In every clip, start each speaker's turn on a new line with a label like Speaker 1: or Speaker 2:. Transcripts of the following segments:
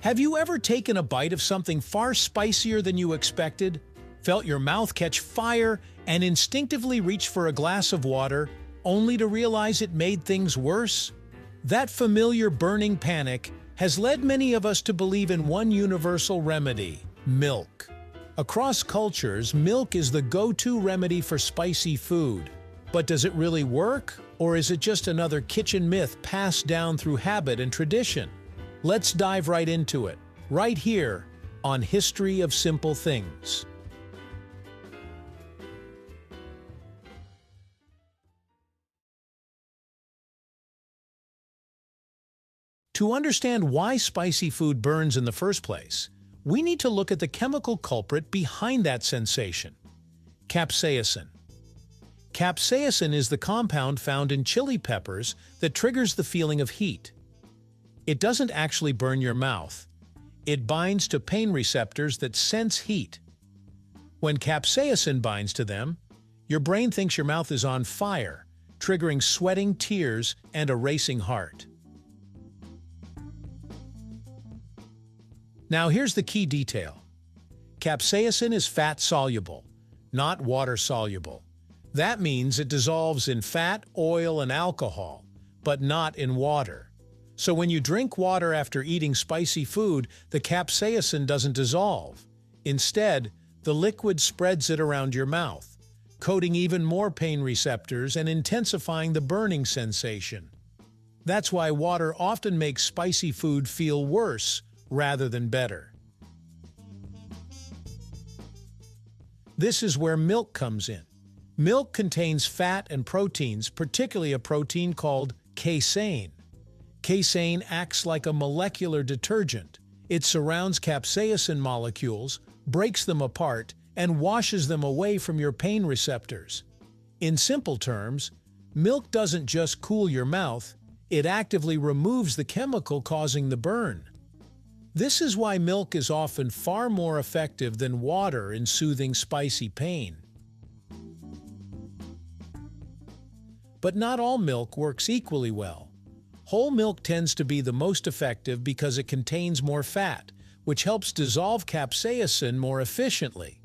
Speaker 1: Have you ever taken a bite of something far spicier than you expected, felt your mouth catch fire, and instinctively reached for a glass of water, only to realize it made things worse? That familiar burning panic has led many of us to believe in one universal remedy: milk. Across cultures, milk is the go-to remedy for spicy food. But does it really work, or is it just another kitchen myth passed down through habit and tradition? Let's dive right into it, right here on History of Simple Things. To understand why spicy food burns in the first place, we need to look at the chemical culprit behind that sensation: capsaicin. Capsaicin is the compound found in chili peppers that triggers the feeling of heat. It doesn't actually burn your mouth. It binds to pain receptors that sense heat. When capsaicin binds to them, your brain thinks your mouth is on fire, triggering sweating, tears, and a racing heart. Now here's the key detail. Capsaicin is fat-soluble, not water-soluble. That means it dissolves in fat, oil, and alcohol, but not in water. So when you drink water after eating spicy food, the capsaicin doesn't dissolve. Instead, the liquid spreads it around your mouth, coating even more pain receptors and intensifying the burning sensation. That's why water often makes spicy food feel worse rather than better. This is where milk comes in. Milk contains fat and proteins, particularly a protein called casein. Casein acts like a molecular detergent. It surrounds capsaicin molecules, breaks them apart, and washes them away from your pain receptors. In simple terms, milk doesn't just cool your mouth, it actively removes the chemical causing the burn. This is why milk is often far more effective than water in soothing spicy pain. But not all milk works equally well. Whole milk tends to be the most effective because it contains more fat, which helps dissolve capsaicin more efficiently.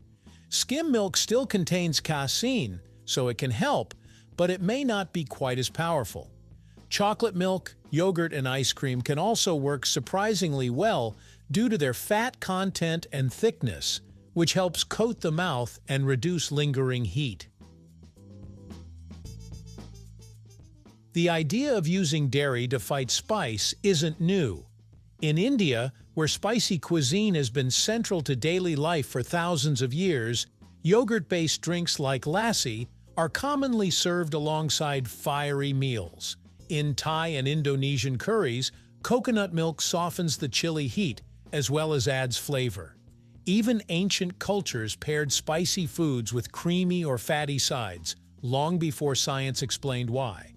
Speaker 1: Skim milk still contains casein, so it can help, but it may not be quite as powerful. Chocolate milk, yogurt, and ice cream can also work surprisingly well due to their fat content and thickness, which helps coat the mouth and reduce lingering heat. The idea of using dairy to fight spice isn't new. In India, where spicy cuisine has been central to daily life for thousands of years, yogurt-based drinks like lassi are commonly served alongside fiery meals. In Thai and Indonesian curries, coconut milk softens the chili heat as well as adds flavor. Even ancient cultures paired spicy foods with creamy or fatty sides, long before science explained why.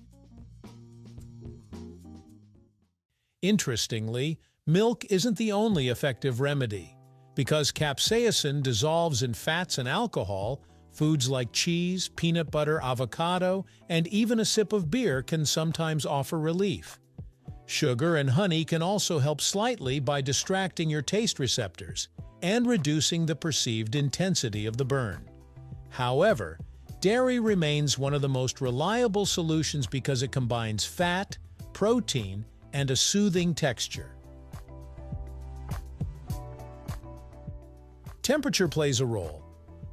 Speaker 1: Interestingly, milk isn't the only effective remedy. Because capsaicin dissolves in fats and alcohol, foods like cheese, peanut butter, avocado, and even a sip of beer can sometimes offer relief. Sugar and honey can also help slightly by distracting your taste receptors and reducing the perceived intensity of the burn. However, dairy remains one of the most reliable solutions because it combines fat, protein, and a soothing texture. Temperature plays a role.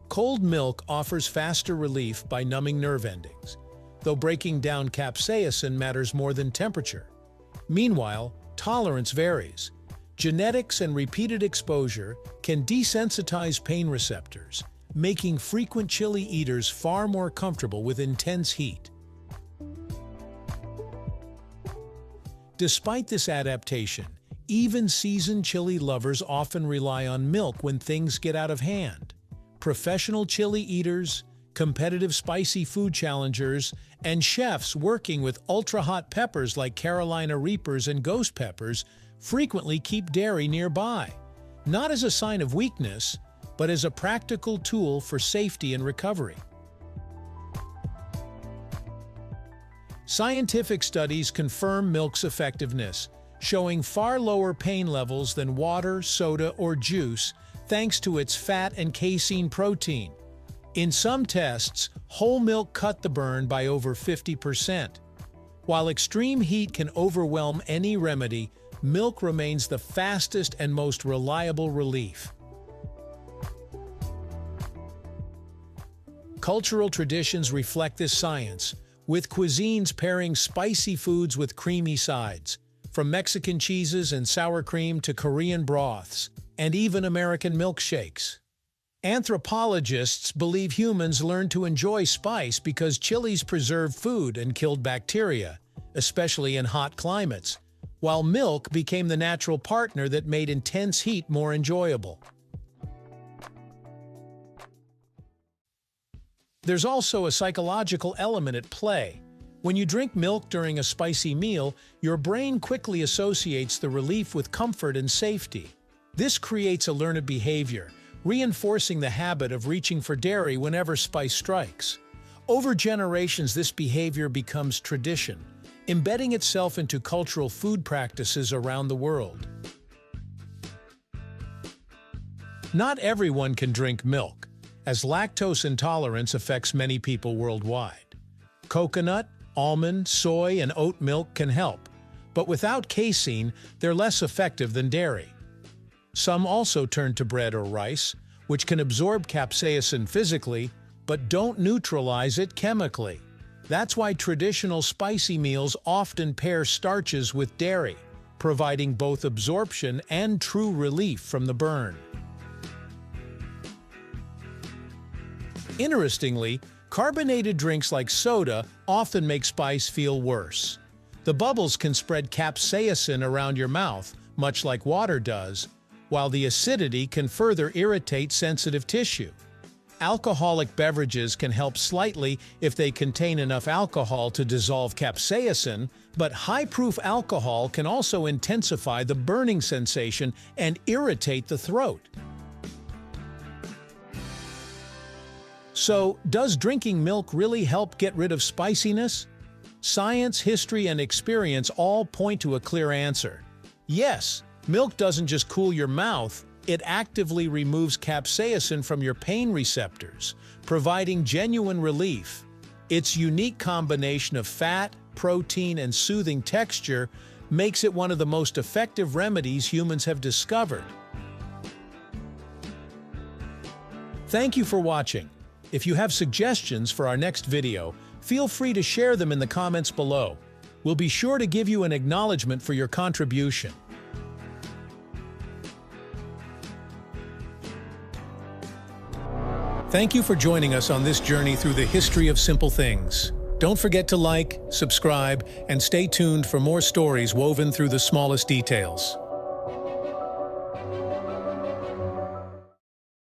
Speaker 1: Cold milk offers faster relief by numbing nerve endings, though breaking down capsaicin matters more than temperature. Meanwhile, tolerance varies. Genetics and repeated exposure can desensitize pain receptors, making frequent chili eaters far more comfortable with intense heat. Despite this adaptation, even seasoned chili lovers often rely on milk when things get out of hand. Professional chili eaters, competitive spicy food challengers, and chefs working with ultra-hot peppers like Carolina Reapers and ghost peppers frequently keep dairy nearby, not as a sign of weakness, but as a practical tool for safety and recovery. Scientific studies confirm milk's effectiveness, showing far lower pain levels than water, soda, or juice thanks to its fat and casein protein. In some tests, whole milk cut the burn by over 50%. While extreme heat can overwhelm any remedy, milk remains the fastest and most reliable relief. Cultural traditions reflect this science, with cuisines pairing spicy foods with creamy sides, from Mexican cheeses and sour cream to Korean broths, and even American milkshakes. Anthropologists believe humans learned to enjoy spice because chilies preserved food and killed bacteria, especially in hot climates, while milk became the natural partner that made intense heat more enjoyable. There's also a psychological element at play. When you drink milk during a spicy meal, your brain quickly associates the relief with comfort and safety. This creates a learned behavior, reinforcing the habit of reaching for dairy whenever spice strikes. Over generations, this behavior becomes tradition, embedding itself into cultural food practices around the world. Not everyone can drink milk, as lactose intolerance affects many people worldwide. Coconut, almond, soy, and oat milk can help, but without casein, they're less effective than dairy. Some also turn to bread or rice, which can absorb capsaicin physically, but don't neutralize it chemically. That's why traditional spicy meals often pair starches with dairy, providing both absorption and true relief from the burn. Interestingly, carbonated drinks like soda often make spice feel worse. The bubbles can spread capsaicin around your mouth, much like water does, while the acidity can further irritate sensitive tissue. Alcoholic beverages can help slightly if they contain enough alcohol to dissolve capsaicin, but high-proof alcohol can also intensify the burning sensation and irritate the throat. So, does drinking milk really help get rid of spiciness? Science, history, and experience all point to a clear answer. Yes, milk doesn't just cool your mouth, it actively removes capsaicin from your pain receptors, providing genuine relief. Its unique combination of fat, protein, and soothing texture makes it one of the most effective remedies humans have discovered. Thank you for watching. If you have suggestions for our next video, feel free to share them in the comments below. We'll be sure to give you an acknowledgement for your contribution. Thank you for joining us on this journey through the history of simple things. Don't forget to like, subscribe, and stay tuned for more stories woven through the smallest details.